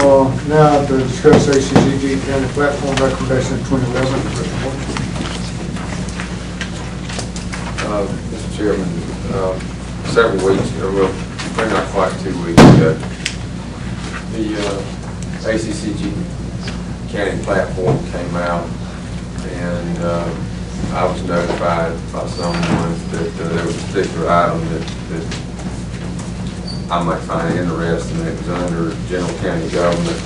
Now to discuss ACCG County Platform Recommendation 2011. Mr. Chairman, several weeks, well, maybe not quite 2 weeks ago, the ACCG County Platform came out, and I was notified by someone that there was a particular item that I might find interesting. It was under general county government,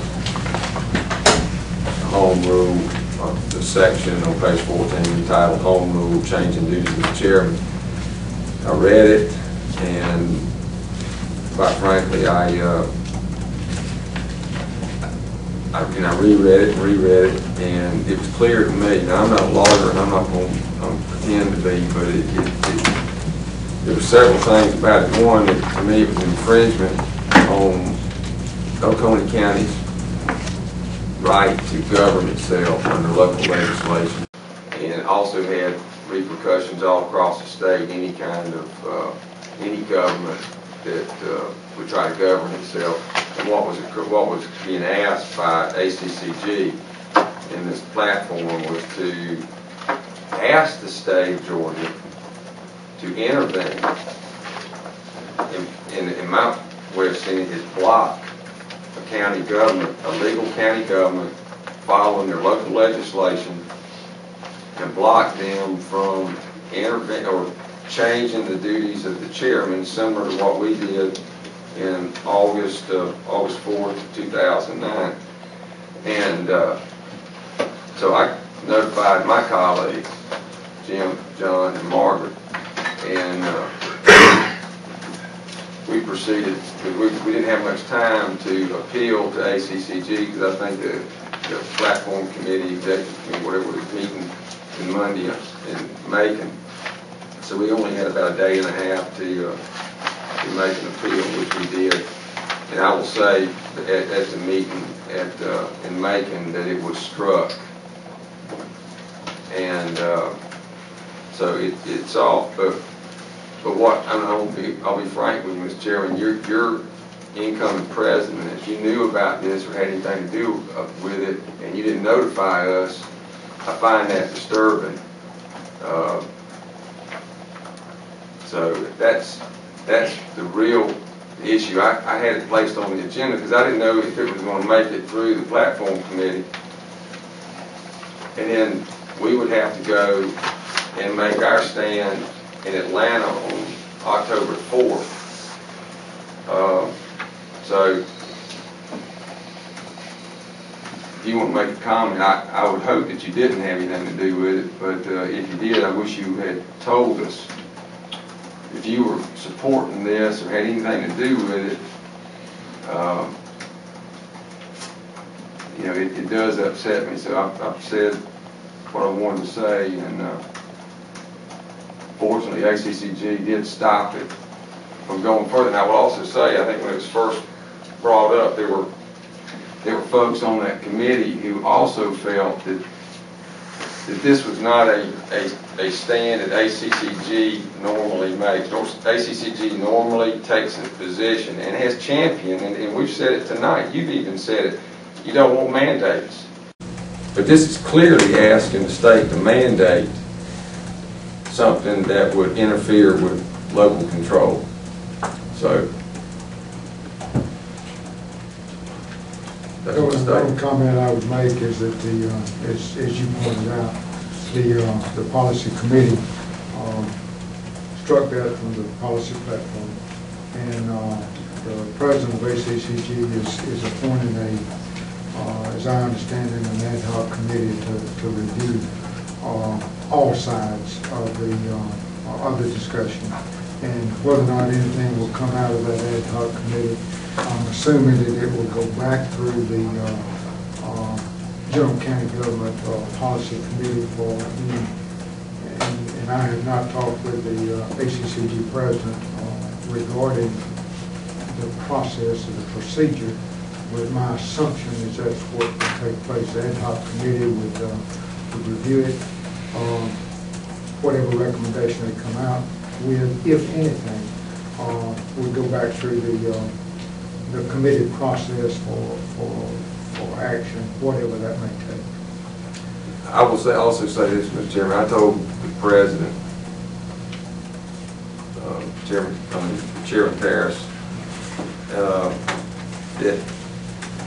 home rule, the section on page 14 entitled Home Rule, Changing Duties of the Chairman. I read it, and quite frankly, I reread it, and it was clear to me. Now, I'm not a lawyer, and I'm not going to pretend to be, but there were several things about it. One, to me, it was an infringement on Oconee County's right to govern itself under local legislation, and it also had repercussions all across the state. Any kind of any government that would try to govern itself, and what was being asked by ACCG in this platform was to ask the state of Georgia to intervene. In my way of seeing it, is block a county government, a legal county government, following their local legislation, and block them from intervening or changing the duties of the chairman, similar to what we did in August 4th, 2009. And so I notified my colleagues, Jim, John, and Margaret, and we proceeded. We didn't have much time to appeal to ACCG, because I think the platform committee, executive committee, whatever, was meeting in Monday in Macon. So we only had about a day and a half to make an appeal, which we did. And I will say at the meeting in Macon that it was struck. And so it's off. But what I'll be frank with you, Mr. Chairman, your incoming president, if you knew about this or had anything to do with it and you didn't notify us, I find that disturbing. So that's the real issue. I had it placed on the agenda because I didn't know if it was going to make it through the platform committee, and then we would have to go and make our stand in Atlanta on October 4th. So if you want to make a comment, I would hope that you didn't have anything to do with it, but if you did, I wish you had told us. If you were supporting this or had anything to do with it, you know, it does upset me. So I've said what I wanted to say, and fortunately ACCG did stop it from going further. And I will also say, I think when it was first brought up, there were folks on that committee who also felt that this was not a stand that ACCG normally makes. ACCG normally takes a position and has championed, and we've said it tonight, you've even said it, you don't want mandates. But this is clearly asking the state to mandate something that would interfere with local control. So the one comment I would make is that as you pointed out, the policy committee struck that from the policy platform, and the president of ACCG is appointing as I understand it, an ad hoc committee to review all sides of the discussion, and whether or not anything will come out of that ad hoc committee. I'm assuming that it will go back through the General County Government Policy Committee for any, and I have not talked with the ACCG president regarding the process or the procedure, but my assumption is that's what will take place. The ad hoc committee would review it, whatever recommendation they come out with, if anything, would go back through the the committee process for action, whatever that may take. I will also say this, Mr. Chairman. I told the President, Chairman Harris, that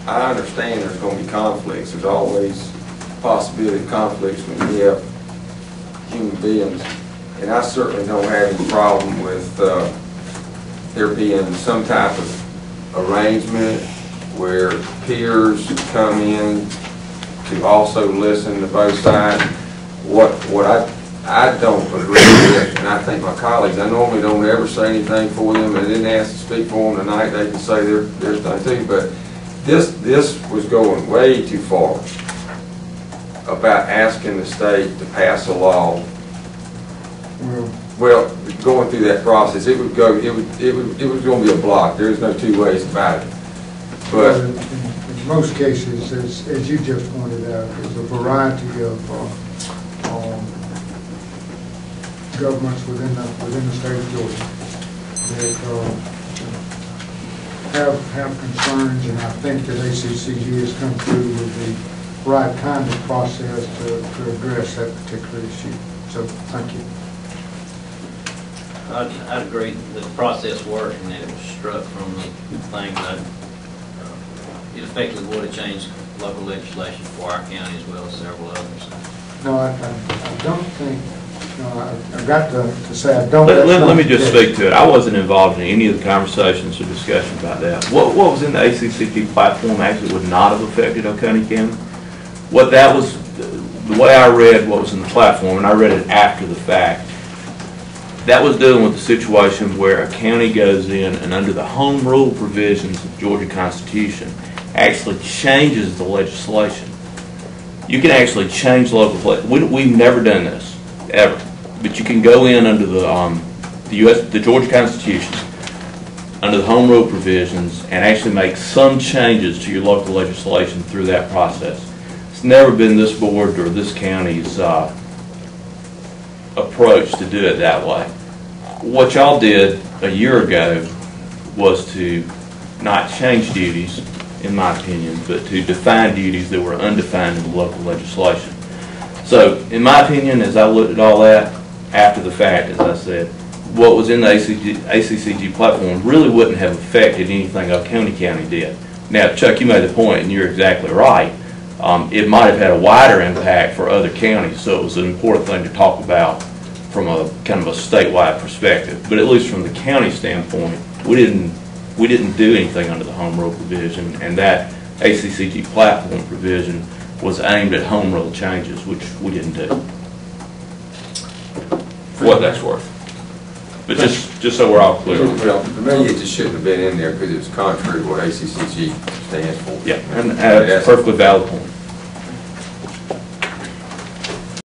I understand there's going to be conflicts. There's always possibility of conflicts when you have human beings, and I certainly don't have any problem with there being some type of arrangement where peers come in to also listen to both sides. What I don't agree with, and I think my colleagues, I normally don't ever say anything for them, and I didn't ask to speak for them tonight. They can say their thing too, but this was going way too far about asking the state to pass a law. Well, going through that process, it was going to be a block. There's no two ways about it. But in most cases, as you just pointed out, there's a variety of governments within the state of Georgia that have concerns, and I think that ACCG has come through with the right kind of process to address that particular issue. So, thank you. I'd agree that the process worked and that it was struck from the thing that it effectively would have changed local legislation for our county as well as several others. No, I don't think, I got to say I don't. Let me just speak to it. I wasn't involved in any of the conversations or discussion about that. What was in the ACCG platform actually would not have affected Oconee County. What that was, the way I read what was in the platform, and I read it after the fact, that was dealing with the situation where a county goes in and under the home rule provisions of the Georgia Constitution actually changes the legislation. You can actually change local, we've never done this, ever. But you can go in under the Georgia Constitution, under the home rule provisions, and actually make some changes to your local legislation through that process. It's never been this board or this county's approach to do it that way. What y'all did a year ago was to not change duties, in my opinion, but to define duties that were undefined in the local legislation. So, in my opinion, as I looked at all that, after the fact, as I said, what was in the ACCG platform really wouldn't have affected anything Oconee County did. Now, Chuck, you made the point, and you're exactly right. It might have had a wider impact for other counties, so it was an important thing to talk about from a kind of a statewide perspective. But at least from the county standpoint, we didn't do anything under the home rule provision, and that ACCG platform provision was aimed at home rule changes, which we didn't do. For what that's worth. But just so we're all clear. Well, for me, it just shouldn't have been in there because it was contrary to what ACCG stands for. Yeah, and that's a perfectly valid point.